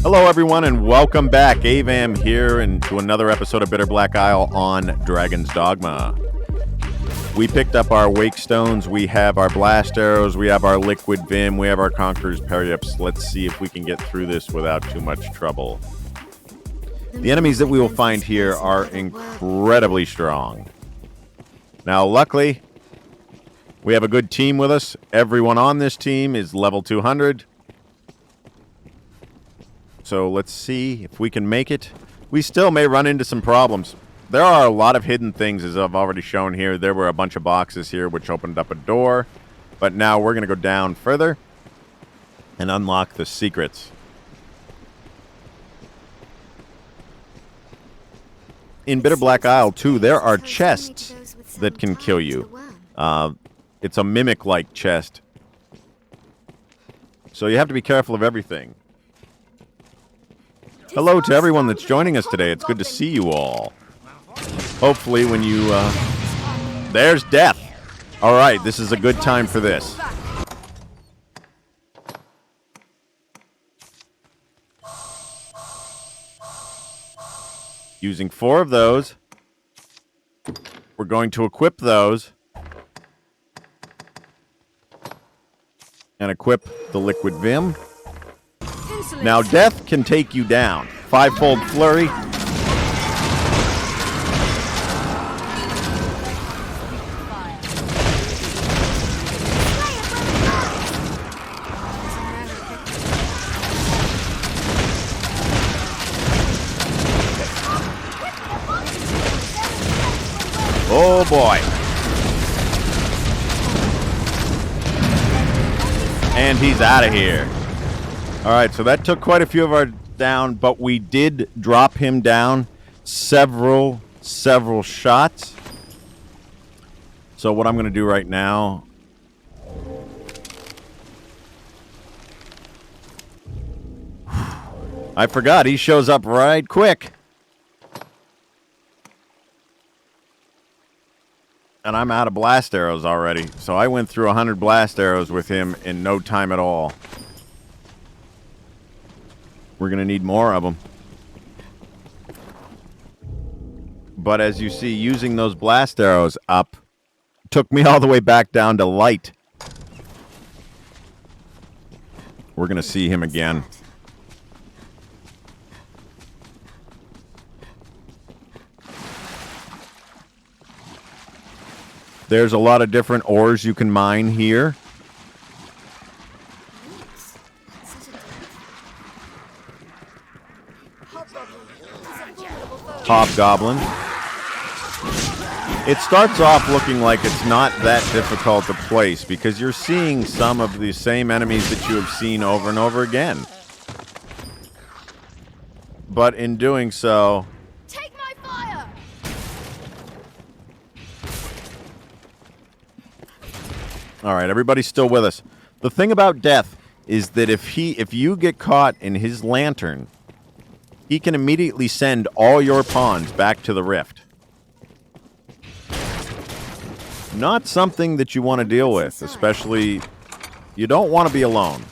Hello, everyone, and welcome back. Avam here, and to another episode of Bitterblack Isle on Dragon's Dogma. We picked up our wake stones, we have our blast arrows, we have our liquid vim, we have our conqueror's periups. Let's see if we can get through this without too much trouble. The enemies that we will find here are incredibly strong. Now, luckily, we have a good team with us. Everyone on this team is level 200. So let's see if we can make it. We still may run into some problems. There are a lot of hidden things, as I've already shown here. There were a bunch of boxes here which opened up a door. But now we're going to go down further and unlock the secrets. In Bitterblack Isle, too, there are chests that can kill you. It's a mimic-like chest. So you have to be careful of everything. Hello to everyone that's joining us today. It's good to see you all. Hopefully when you... There's death. All right, this is a good time for this. Using 4 of those. We're going to equip those. And equip the liquid vim. Now, death can take you down. 5-fold flurry. Oh, boy. And he's out of here. All right, so that took quite a few of our down, but we did drop him down several shots. So what I'm going to do right now... I forgot, he shows up right quick. And I'm out of blast arrows already. So I went through 100 blast arrows with him in no time at all. We're going to need more of them. But as you see, using those blast arrows up took me all the way back down to light. We're going to see him again. There's a lot of different ores you can mine here. Hobgoblin. It starts off looking like it's not that difficult to place because you're seeing some of the same enemies that you have seen over and over again. But in doing so... Take my fire! Alright, everybody's still with us. The thing about death is that if you get caught in his lantern, he can immediately send all your pawns back to the rift. Not something that you want to deal with, especially... You don't want to be alone.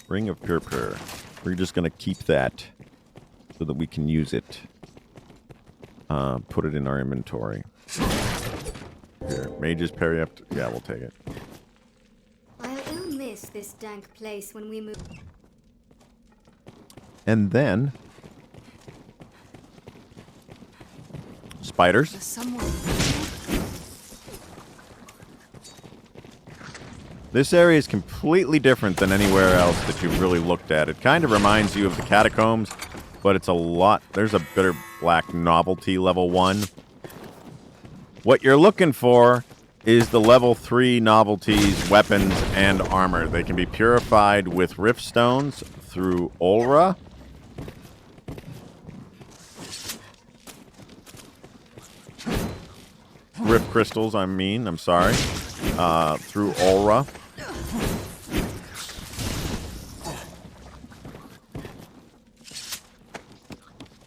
Ring of Purpur. We're just going to keep that so that we can use it. Put it in our inventory. Here, Mage's Periup. Yeah, we'll take it. I'll ill miss this dank place when we move. And then... Spiders. This area is completely different than anywhere else that you've really looked at. It kind of reminds you of the catacombs, but it's a lot... There's a Bitterblack novelty level 1. What you're looking for is the level 3 novelties, weapons, and armor. They can be purified with rift stones through Olra. Rift crystals, I'm sorry. Through Olra.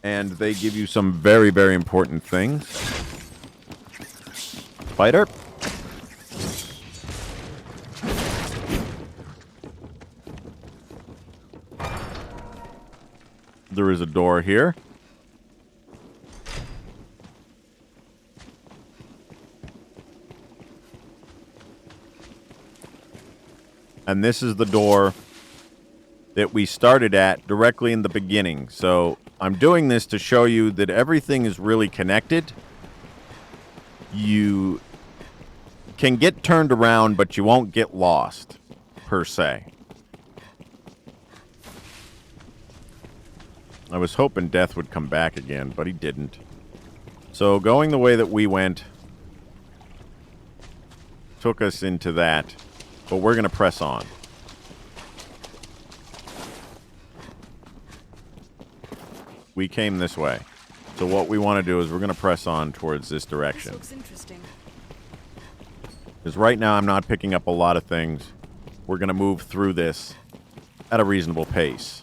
And they give you some very, very important things. Spider. There is a door here. And this is the door that we started at directly in the beginning. So I'm doing this to show you that everything is really connected. You can get turned around, but you won't get lost, per se. I was hoping Death would come back again, but he didn't. So going the way that we went took us into that, but we're going to press on. We came this way. So what we want to do is we're going to press on towards this direction. This looks interesting. Because right now I'm not picking up a lot of things. We're going to move through this at a reasonable pace.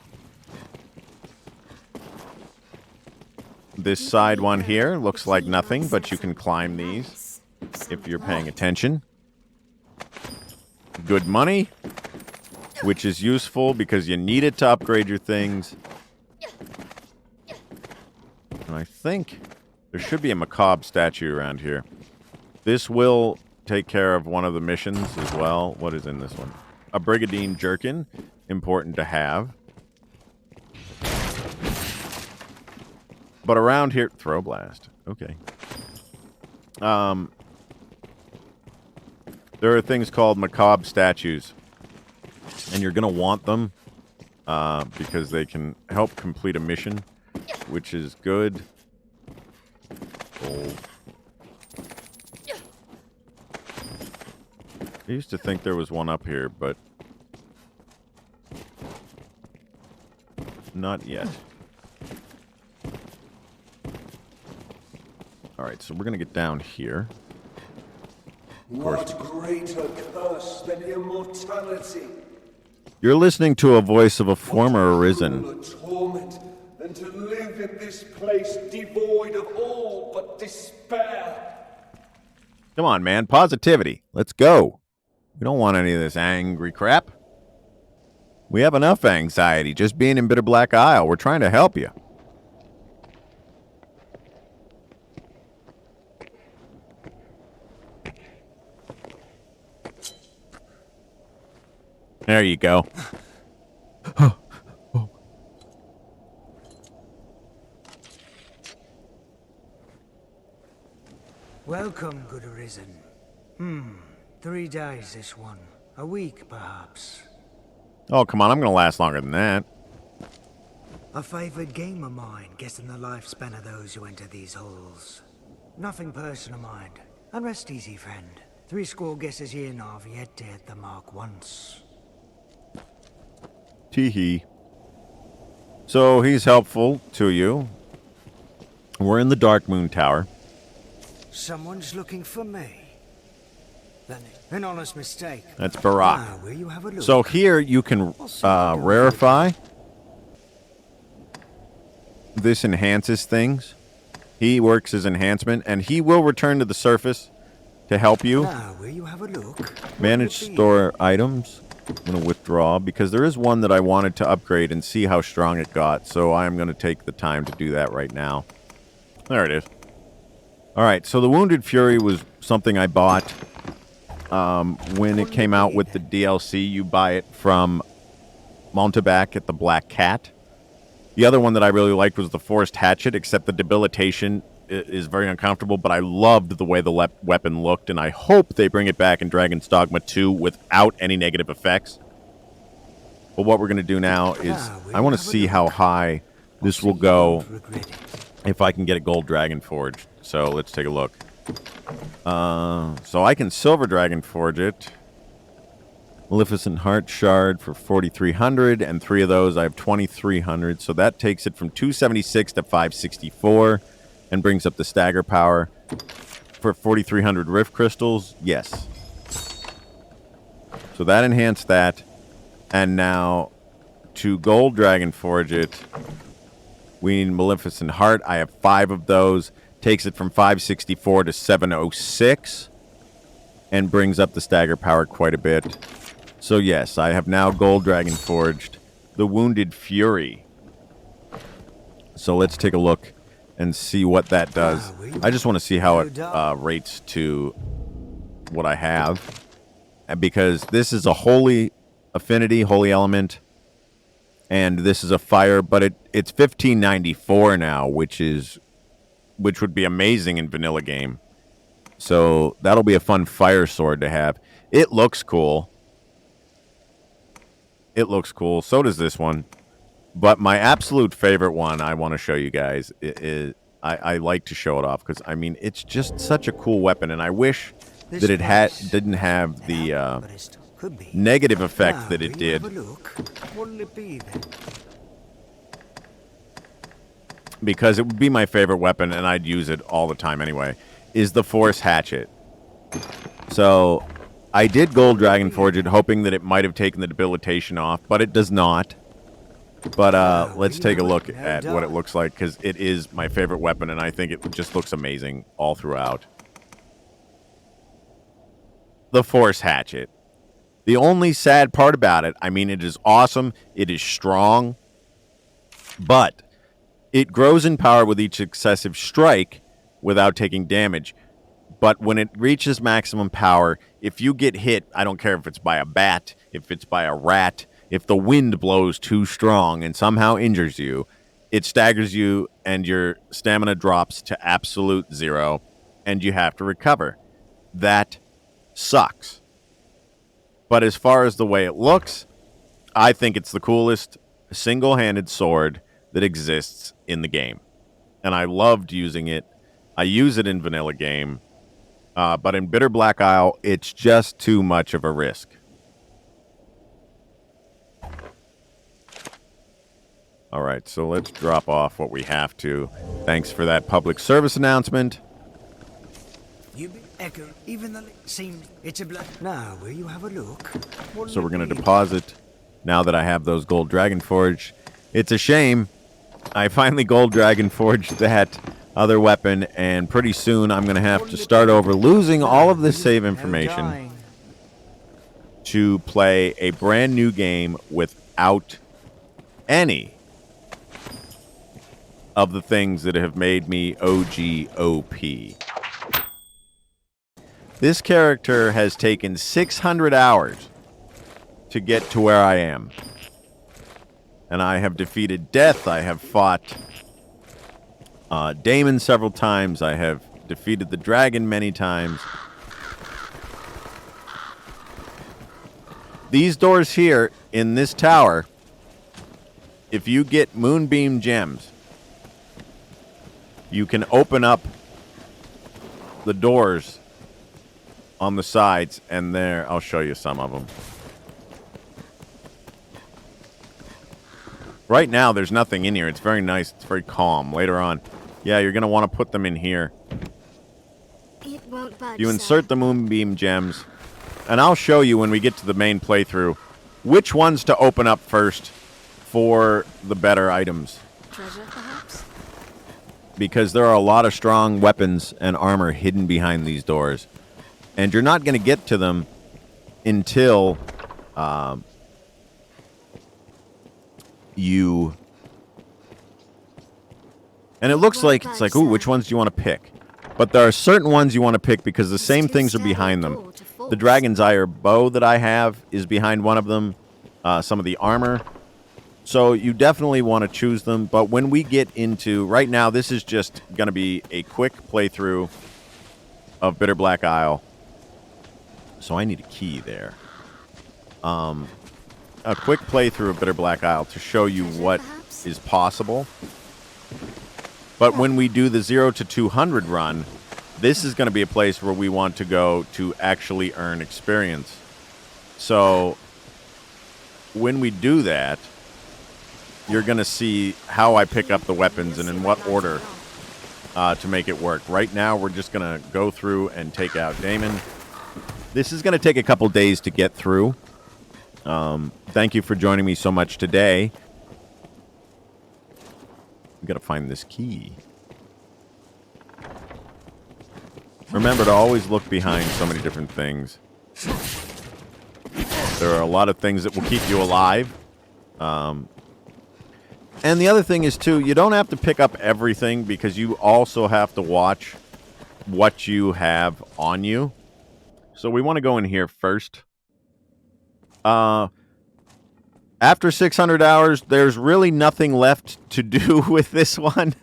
This side one here looks like nothing, but you can climb these if you're paying attention. Good money, which is useful because you need it to upgrade your things. And I think there should be a macabre statue around here. This will take care of one of the missions as well. What is in this one? A Brigandine Jerkin. Important to have. But around here... Throw blast. Okay. There are things called macabre statues. And you're going to want them. Because they can help complete a mission. Which is good. Gold. I used to think there was one up here, but not yet. Alright, so we're going to get down here. What greater curse than immortality? You're listening to a voice of a former Arisen. Torment than to live in this place devoid of all but despair. Come on, man. Positivity. Let's go. We don't want any of this angry crap. We have enough anxiety just being in Bitterblack Isle. We're trying to help you. There you go. Welcome, good Arisen. 3 days this one. A week, perhaps. Oh, come on. I'm going to last longer than that. A favored game of mine, guessing the lifespan of those who enter these halls. Nothing personal, mind. And rest easy, friend. 70 guesses here now have yet to hit the mark once. Tee-hee. So he's helpful to you. We're in the Dark Moon Tower. Someone's looking for me. Then an honest mistake. That's Barack. Now, will you have a look? So here you can rarefy. This enhances things. He works as enhancement, and he will return to the surface to help you. Now, will you have a look? Manage store items. I'm going to withdraw because there is one that I wanted to upgrade and see how strong it got. So I'm going to take the time to do that right now. There it is. All right, so the Wounded Fury was something I bought when it came out with the DLC. You buy it from Montebac at the Black Cat. The other one that I really liked was the Forced Hatchet, except the debilitation is very uncomfortable, but I loved the way the weapon looked, and I hope they bring it back in Dragon's Dogma 2 without any negative effects. But what we're going to do now is I want to see how high this will go if I can get a Gold Dragon Forge. So let's take a look. So I can Silver Dragon Forge it. Maleficent Heart Shard for 4,300, and 3 of those I have 2,300. So that takes it from 276 to 564 and brings up the stagger power. For 4,300 Rift Crystals, yes. So that enhanced that. And now to Gold Dragon Forge it, We need Maleficent Heart. I have 5 of those. Takes it from 564 to 706. And brings up the stagger power quite a bit. So yes, I have now Gold Dragon Forged the Wounded Fury. So let's take a look and see what that does. I just want to see how it rates to what I have. Because this is a holy affinity, holy element. And this is a fire, but it's 1594 now, which would be amazing in vanilla game. So that'll be a fun fire sword to have. It looks cool. It looks cool. So does this one. But my absolute favorite one I want to show you guys is I like to show it off because, I mean, it's just such a cool weapon. And I wish that it didn't have the negative effect that it did. Because it would be my favorite weapon, and I'd use it all the time anyway, is the Force Hatchet. So I did Gold Dragon Forge it, hoping that it might have taken the debilitation off, but it does not. But let's take a look at what it looks like, because it is my favorite weapon, and I think it just looks amazing all throughout. The Force Hatchet. The only sad part about it, I mean, it is awesome, it is strong, but it grows in power with each successive strike without taking damage. But when it reaches maximum power, if you get hit, I don't care if it's by a bat, if it's by a rat, if the wind blows too strong and somehow injures you, it staggers you and your stamina drops to absolute 0 and you have to recover. That sucks. But as far as the way it looks, I think it's the coolest single-handed sword that exists in the game. And I loved using it. I use it in vanilla game. But in Bitterblack Isle, it's just too much of a risk. All right, so let's drop off what we have to. Thanks for that public service announcement. Echo, even though it seems it's a black. Now, will you have a look? So we're going to deposit now that I have those Gold Dragon Forge. It's a shame. I finally Gold Dragon Forged that other weapon, and pretty soon I'm going to have to start over, losing all of this save information to play a brand new game without any of the things that have made me OG OP. This character has taken 600 hours to get to where I am. And I have defeated death. I have fought Damon several times. I have defeated the dragon many times. These doors here in this tower, if you get moonbeam gems, you can open up the doors on the sides, and there, I'll show you some of them. Right now, there's nothing in here. It's very nice. It's very calm. Later on, yeah, you're going to want to put them in here. It won't budge, You insert the moonbeam gems, and I'll show you when we get to the main playthrough which ones to open up first for the better items. Treasure, perhaps? Because there are a lot of strong weapons and armor hidden behind these doors. And you're not going to get to them until you... And it looks like, it's like, ooh, which ones do you want to pick? But there are certain ones you want to pick because the same things are behind them. The Dragon's Ire bow that I have is behind one of them. Some of the armor. So you definitely want to choose them. But when we get into... Right now, this is just going to be a quick playthrough of Bitterblack Isle. So I need a key there. A quick playthrough of Bitterblack Isle to show you what is possible. But when we do the 0 to 200 run, this is going to be a place where we want to go to actually earn experience. So when we do that, you're going to see how I pick up the weapons and in what order to make it work. Right now, we're just going to go through and take out Damon. This is going to take a couple days to get through. Thank you for joining me so much today. We gotta find this key. Remember to always look behind so many different things. There are a lot of things that will keep you alive. And the other thing is, too, you don't have to pick up everything because you also have to watch what you have on you. So we want to go in here first. After 600 hours, there's really nothing left to do with this one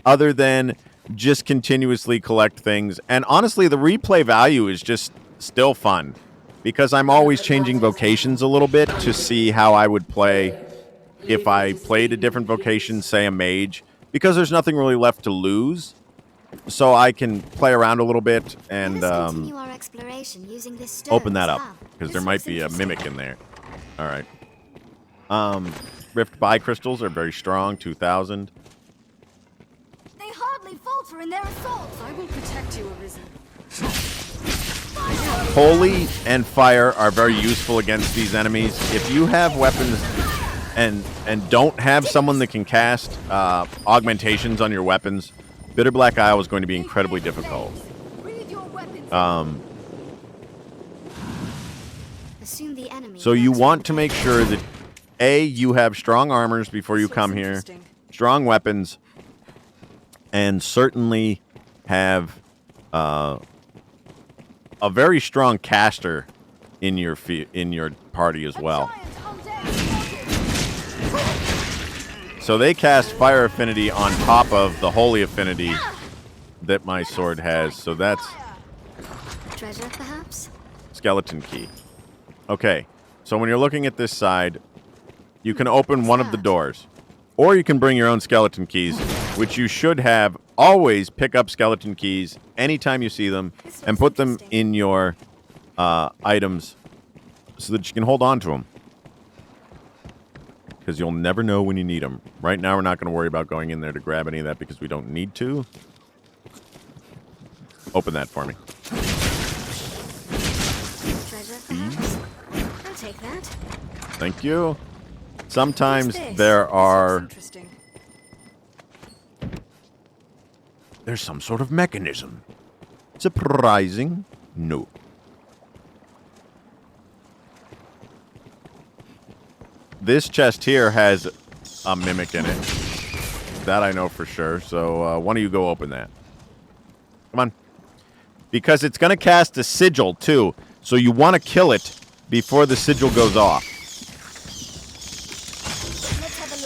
other than just continuously collect things. And honestly, the replay value is just still fun because I'm always changing vocations a little bit to see how I would play if I played a different vocation, say a mage, because there's nothing really left to lose. So I can play around a little bit and open that up because there might be a mimic in there. All right. Rift Bi crystals are very strong, 2,000. They hardly falter in their assaults. I will protect you, Arisen. Holy and fire are very useful against these enemies. If you have weapons and don't have someone that can cast augmentations on your weapons, Bitterblack Isle is going to be incredibly difficult. So you want to make sure that A, you have strong armors before you come here, strong weapons, and certainly have a very strong caster in your party as well. So they cast fire affinity on top of the holy affinity that my sword has. So that's Treasure, perhaps? skeleton key. Okay, so when you're looking at this side, you can open one of the doors. Or you can bring your own skeleton keys, which you should have. Always pick up skeleton keys anytime you see them and put them in your items so that you can hold on to them. Because you'll never know when you need them. Right now, we're not going to worry about going in there to grab any of that because we don't need to. Open that for me. Treasure, perhaps? I'll take that. Thank you. Sometimes there are... There's some sort of mechanism. Surprising? No. This chest here has a mimic in it. That I know for sure. So one of you go open that. Come on. Because it's going to cast a sigil too. So you want to kill it before the sigil goes off. Let's have a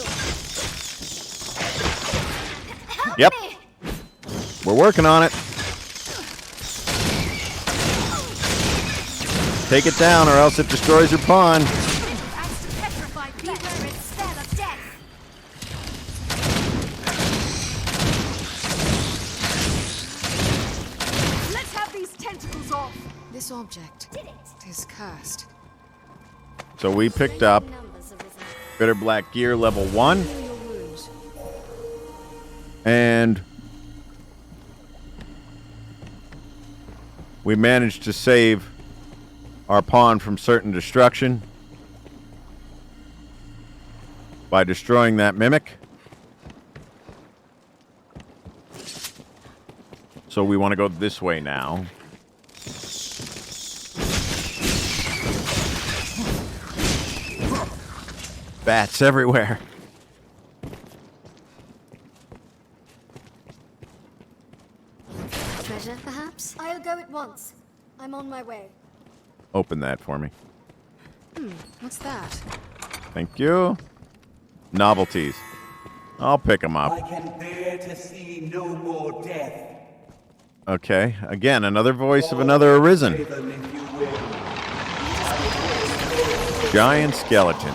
look. Yep. We're working on it. Take it down or else it destroys your pawn. Let's have these tentacles off. This object is cursed. So we picked up Bitterblack gear level 1. And we managed to save our pawn from certain destruction by destroying that mimic. So we want to go this way now. Bats everywhere. Treasure, perhaps? I'll go at once. I'm on my way. Open that for me. What's that? Thank you. Novelties. I'll pick them up. I can bear to see no more death. Okay. Again, another voice of another Arisen. Even if you will. Giant skeleton.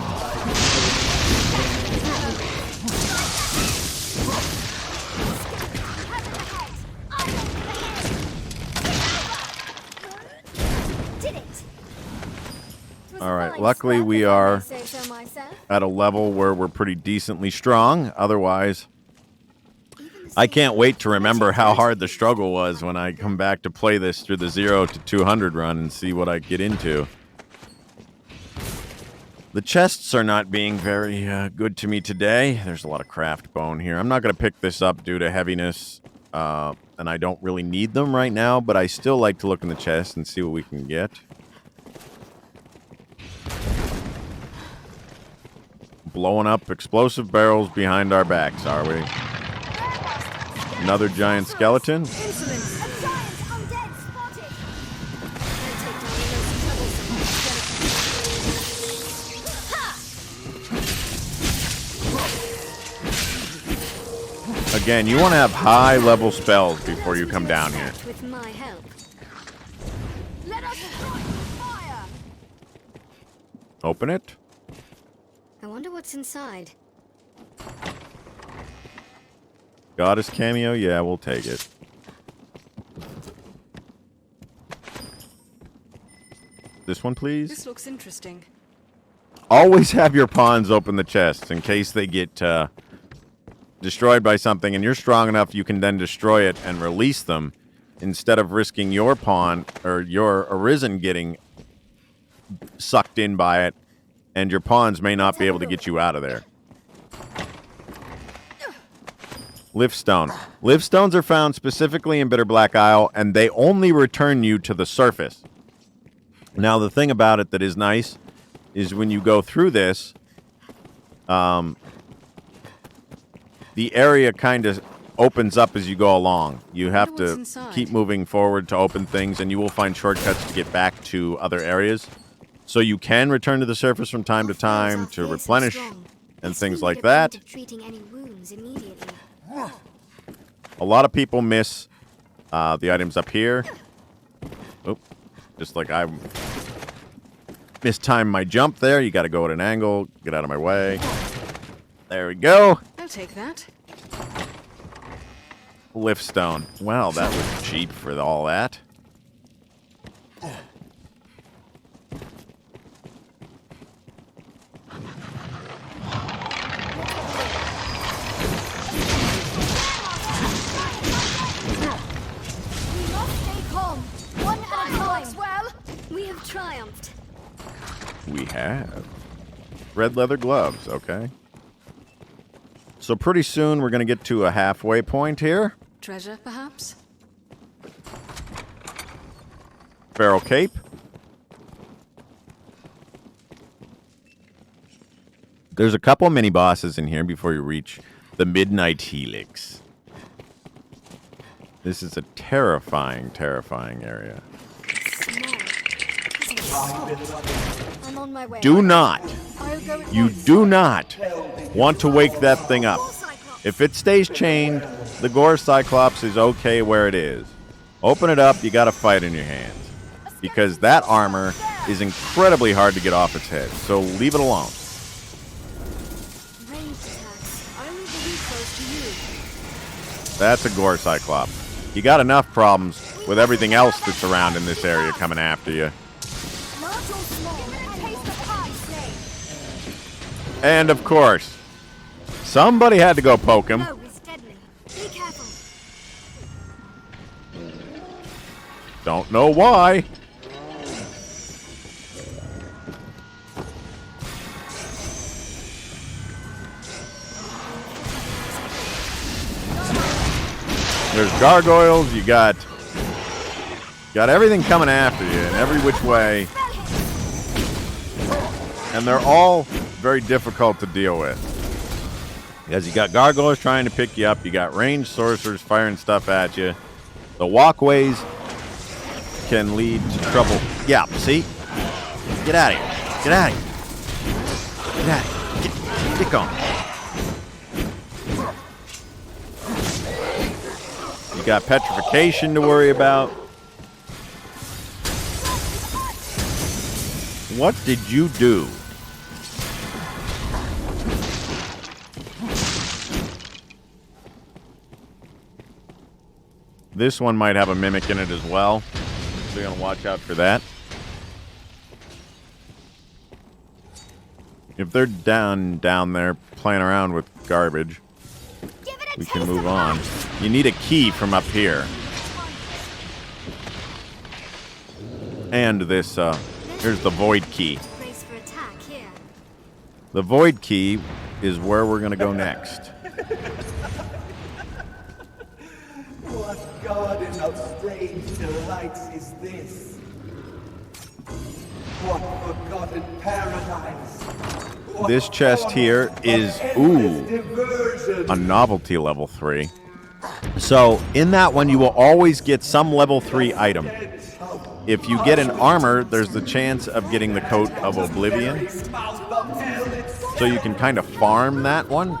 All right. Luckily, we are at a level where we're pretty decently strong. Otherwise, I can't wait to remember how hard the struggle was when I come back to play this through the 0 to 200 run and see what I get into. The chests are not being very good to me today. There's a lot of craft bone here. I'm not going to pick this up due to heaviness, and I don't really need them right now, but I still like to look in the chest and see what we can get. Blowing up explosive barrels behind our backs, are we? Another giant skeleton? Again, you want to have high-level spells before you come down here. With my help. Let us strike fire! Open it. I wonder what's inside. Goddess cameo? Yeah, we'll take it. This one, please. This looks interesting. Always have your pawns open the chests in case they get destroyed by something, and you're strong enough you can then destroy it and release them instead of risking your pawn or your Arisen getting sucked in by it, and your pawns may not be able to get you out of there. Liftstone. Liftstones are found specifically in Bitterblack Isle, and they only return you to the surface. Now, the thing about it that is nice is when you go through this, the area kind of opens up as you go along. You have to keep moving forward to open things, and you will find shortcuts to get back to other areas. So you can return to the surface from time to time to replenish and things like that. Treating any wounds immediately. A lot of people miss the items up here. Oop. Just like I mistimed my jump there. You got to go at an angle. Get out of my way. There we go. I'll take that. Liftstone. Well, that was cheap for all that. We have triumphed. We have. Red leather gloves, okay. So pretty soon we're going to get to a halfway point here. Treasure, perhaps? Feral cape. There's a couple mini bosses in here before you reach the Midnight Helix. This is a terrifying, terrifying area. I'm on my way. Do not, you do not want to wake that thing up. If it stays chained, the Gore Cyclops is okay where it is. Open it up, you got a fight in your hands. Because that armor is incredibly hard to get off its head, so leave it alone. Ranged attacks. I leave the recourse to you. That's a Gore Cyclops. You got enough problems with everything else that's around in this area coming after you. Large or small, taste of pie, slay. And of course, somebody had to go poke him. No, he's deadly. Be careful. Don't know why. There's gargoyles, you got everything coming after you in every which way. And they're all very difficult to deal with. Because you got gargoyles trying to pick you up, you got ranged sorcerers firing stuff at you. The walkways can lead to trouble. Yeah, see? Get out of here. Get out of here. Get out of here. Get going. You got petrification to worry about. What did you do? This one might have a mimic in it as well, so you're gonna watch out for that. If they're down there playing around with garbage, we can move on. You need a key from up here. And this, here's the void key. Brace for attack here. The Void Key is where we're going to go next. What garden of strange delights is this? What forgotten paradise? What This chest corner here of is, endless diversion? a novelty level 3. So in that one, you will always get some level 3 item. If you get an armor, there's the chance of getting the Coat of Oblivion. So you can kind of farm that one.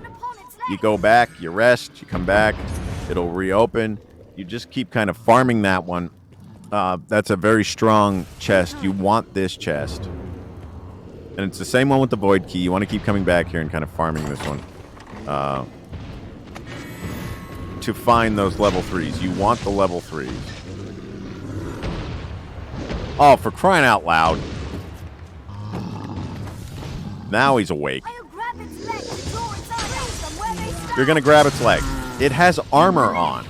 You go back, you rest, you come back, it'll reopen. You just keep kind of farming that one. That's a very strong chest. You want this chest. And it's the same one with the Void Key. You want to keep coming back here and kind of farming this one. To find those level 3s. You want the level 3s. Oh, for crying out loud. Now he's awake. You're going to grab its leg. It has armor on.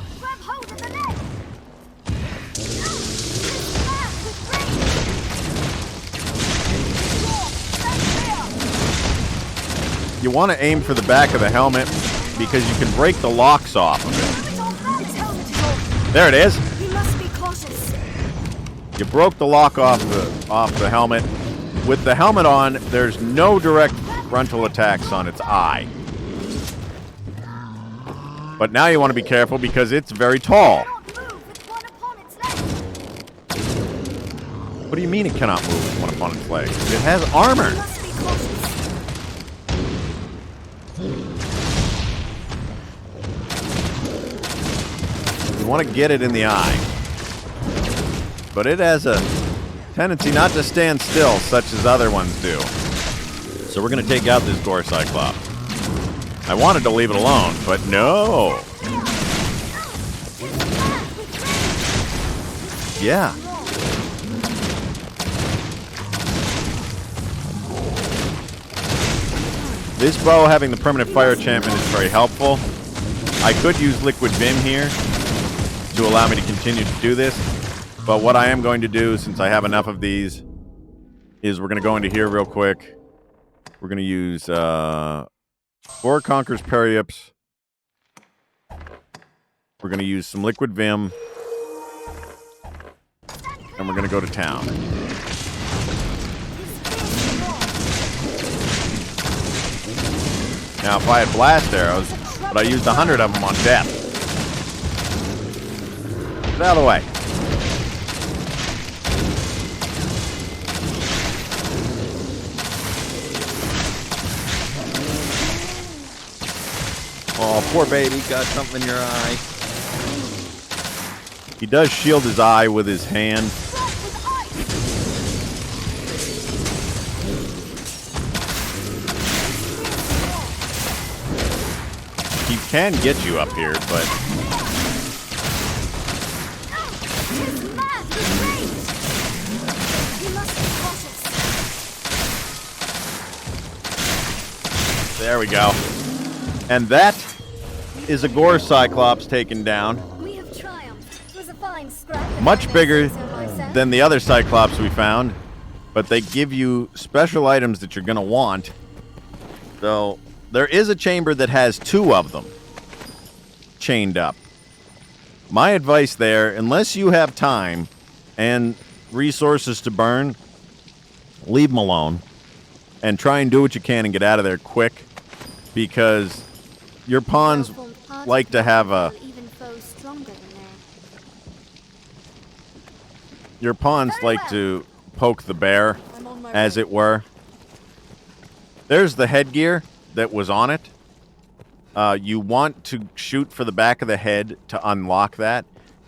You want to aim for the back of the helmet because you can break the locks off of it. There it is. We must be cautious. You broke the lock off the helmet. With the helmet on, there's no direct frontal attacks on its eye. But now you want to be careful because it's very tall. What do you mean it cannot move with one upon its legs? It has armor. You want to get it in the eye. But it has a tendency not to stand still, such as other ones do. So we're going to take out this Gore Cyclops. I wanted to leave it alone, but no. Yeah. This bow having the permanent fire enchantment is very helpful. I could use Liquid Vim here to allow me to continue to do this. But what I am going to do, since I have enough of these, is we're going to go into here real quick. We're going to use 4 Conqueror's Periups. We're going to use some Liquid Vim. And we're going to go to town. Now, if I had blast arrows, but I used 100 of them on death. Get out of the way. Oh, poor baby, got something in your eye. He does shield his eye with his hand. He can get you up here, but... There we go. And that is a Gore Cyclops taken down. We have triumphed. It was a fine scrap. Much bigger than the other Cyclops we found, but they give you special items that you're going to want. So there is a chamber that has 2 of them chained up. My advice there, unless you have time and resources to burn, leave them alone and try and do what you can and get out of there quick, because your pawns like to have a... Your pawns like to poke the bear, as it were. There's the headgear that was on it. You want to shoot for the back of the head to unlock that.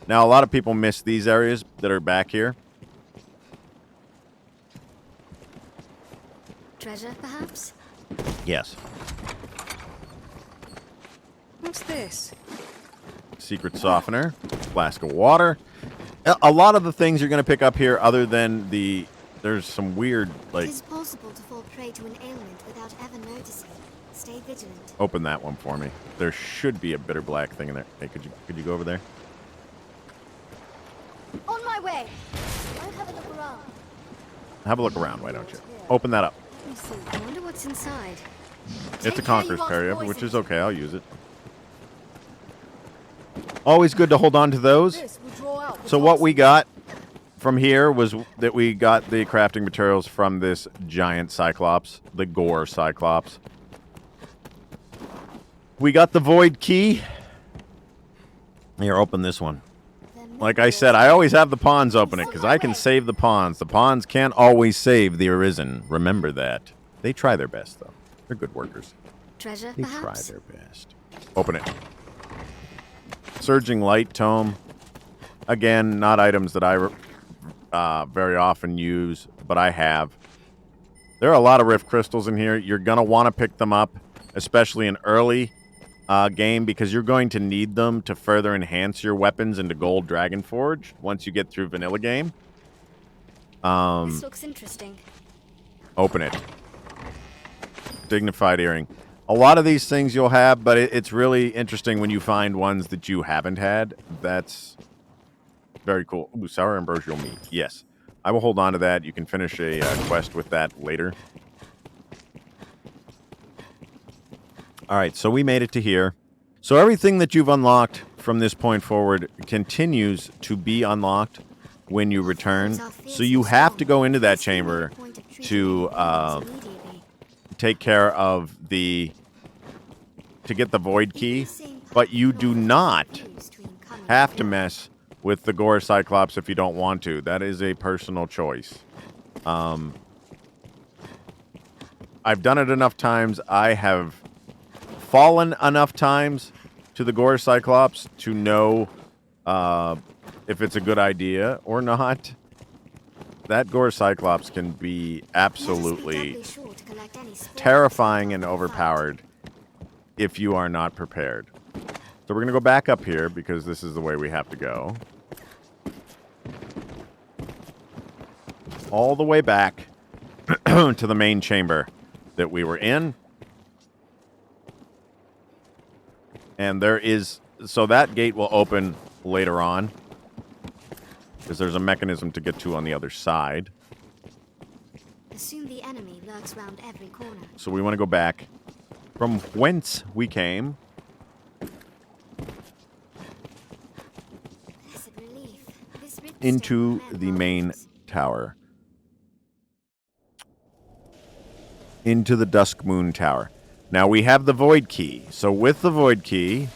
Now, a lot of people miss these areas that are back here. Treasure, perhaps? Yes. What's this? Secret softener, flask of water. A lot of the things you're going to pick up here, other than the... There's some weird, like... It is possible to fall prey to an ailment without ever noticing. Stay vigilant. Open that one for me. There should be a Bitterblack thing in there. Hey, could you go over there? On my way. I'll have a look around. Have a look around, why don't you? Open that up. me see. I wonder what's inside. It's a Conqueror's Parry, which is okay. I'll use it. Always good to hold on to those. This will draw out the So what we toxins. got from here was that we got the crafting materials from this giant Cyclops, the Gore Cyclops. We got the Void Key. Here, open this one. Like I said, I always have the pawns open it because I can save the pawns. The pawns can't always save the Arisen. Remember that. They try their best, though. They're good workers. Treasure, They perhaps? try their best. Open it. Surging Light Tome. Again, not items that I very often use, but I have. There are a lot of Rift Crystals in here. You're going to want to pick them up, especially in early game, because you're going to need them to further enhance your weapons into Gold Dragonforge once you get through vanilla game. This looks interesting. Open it. Dignified Earring. A lot of these things you'll have, but it's really interesting when you find ones that you haven't had. That's very cool. Ooh, sour ambrosial meat. Yes. I will hold on to that. You can finish a quest with that later. All right, so we made it to here. So everything that you've unlocked from this point forward continues to be unlocked when you return. So you have to go into that chamber to take care of to get the Void Key, but you do not have to mess with the Gore Cyclops if you don't want to. That is a personal choice. I've done it enough times. I have fallen enough times to the Gore Cyclops to know if it's a good idea or not. That Gore Cyclops can be absolutely terrifying and overpowered if you are not prepared. So we're going to go back up here because this is the way we have to go. All the way back to the main chamber that we were in. And there is... So that gate will open later on, because there's a mechanism to get to on the other side. Assume the enemy lurks round every corner. So we want to go back from whence we came. Blessed relief. This ripstone Into man the main marvels. tower. Into the Dusk Moon Tower. Now we have the Void Key. So with the Void Key,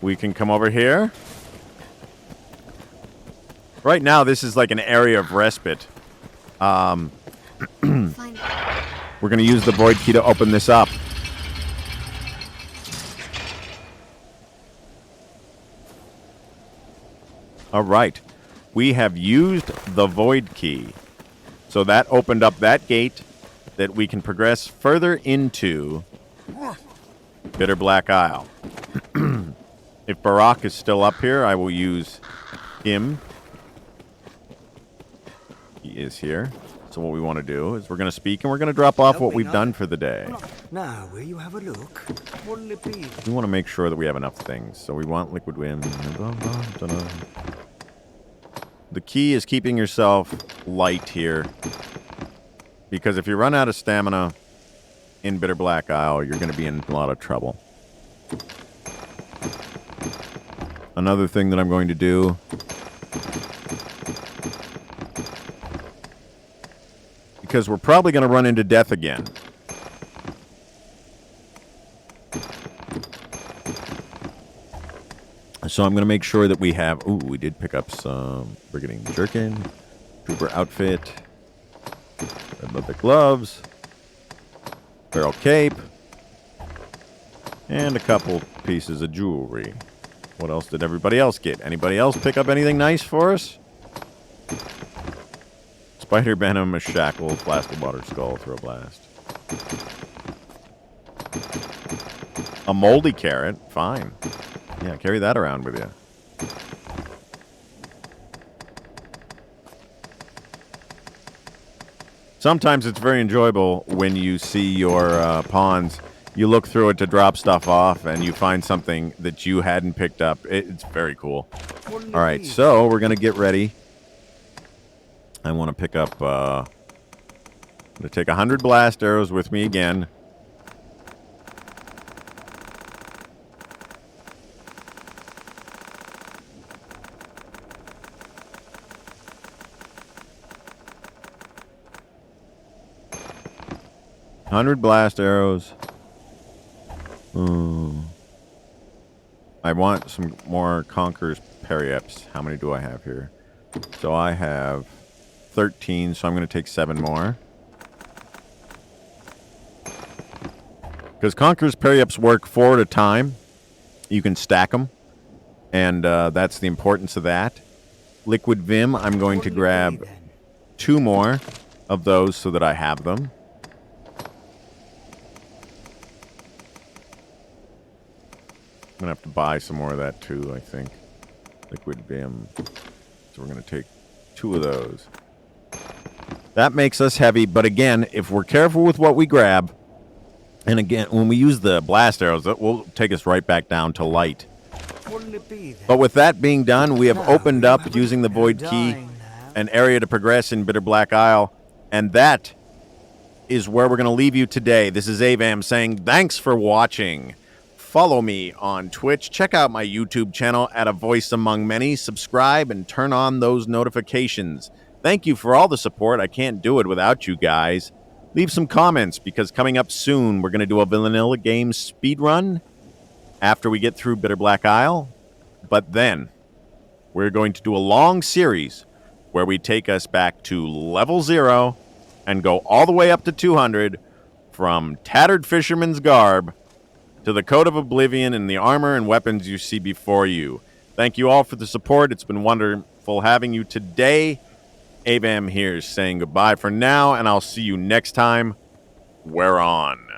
we can come over here. Right now, this is like an area of respite. Find We're going to use the Void Key to open this up. All right. We have used the Void Key. So that opened up that gate that we can progress further into Bitterblack Isle. If Barak is still up here, I will use him. He is here. So what we want to do is we're going to speak and we're going to drop off what we've done for the day. Now, will you have a look? What'll it be? We want to make sure that we have enough things. So we want liquid wind. The key is keeping yourself light here. Because if you run out of stamina in Bitterblack Isle, you're going to be in a lot of trouble. Another thing that I'm going to do... because we're probably going to run into death again. So I'm going to make sure that we have... Ooh, we did pick up some Brigandine Jerkin, Trooper Outfit, Red Leather Gloves, Barrel Cape, and a couple pieces of jewelry. What else did everybody else get? Anybody else pick up anything nice for us? Spider Venom, a Shackle, Flask of Water Skull, Throw Blast. A Moldy Carrot, fine. Yeah, carry that around with you. Sometimes it's very enjoyable when you see your pawns. You look through it to drop stuff off, and you find something that you hadn't picked up. It's very cool. All right, so we're going to get ready. I want to pick up I'm going to take 100 blast arrows with me again. $100 blast arrows. I want some more Conqueror's Periaps. How many do I have here? So I have 13, so I'm going to take 7 more. Because Conqueror's Periaps work 4 at a time. You can stack them. And that's the importance of that. Liquid Vim, I'm going to grab 2 more of those so that I have them. I'm going to have to buy some more of that too, I think. Liquid Vim. So we're going to take 2 of those. That makes us heavy, but again, if we're careful with what we grab, and again, when we use the blast arrows, that will take us right back down to light. But with that being done, we have opened up, using the Void Key, an area to progress in Bitterblack Isle, and that is where we're going to leave you today. This is Avam saying thanks for watching. Follow me on Twitch. Check out my YouTube channel at A Voice Among Many. Subscribe and turn on those notifications. Thank you for all the support. I can't do it without you guys. Leave some comments, because coming up soon, we're going to do a Vanilla Games speedrun after we get through Bitterblack Isle. But then, we're going to do a long series where we take us back to level 0 and go all the way up to 200 from Tattered Fisherman's Garb to the Code of Oblivion and the armor and weapons you see before you. Thank you all for the support. It's been wonderful having you today. Avam here saying goodbye for now, and I'll see you next time. We're on.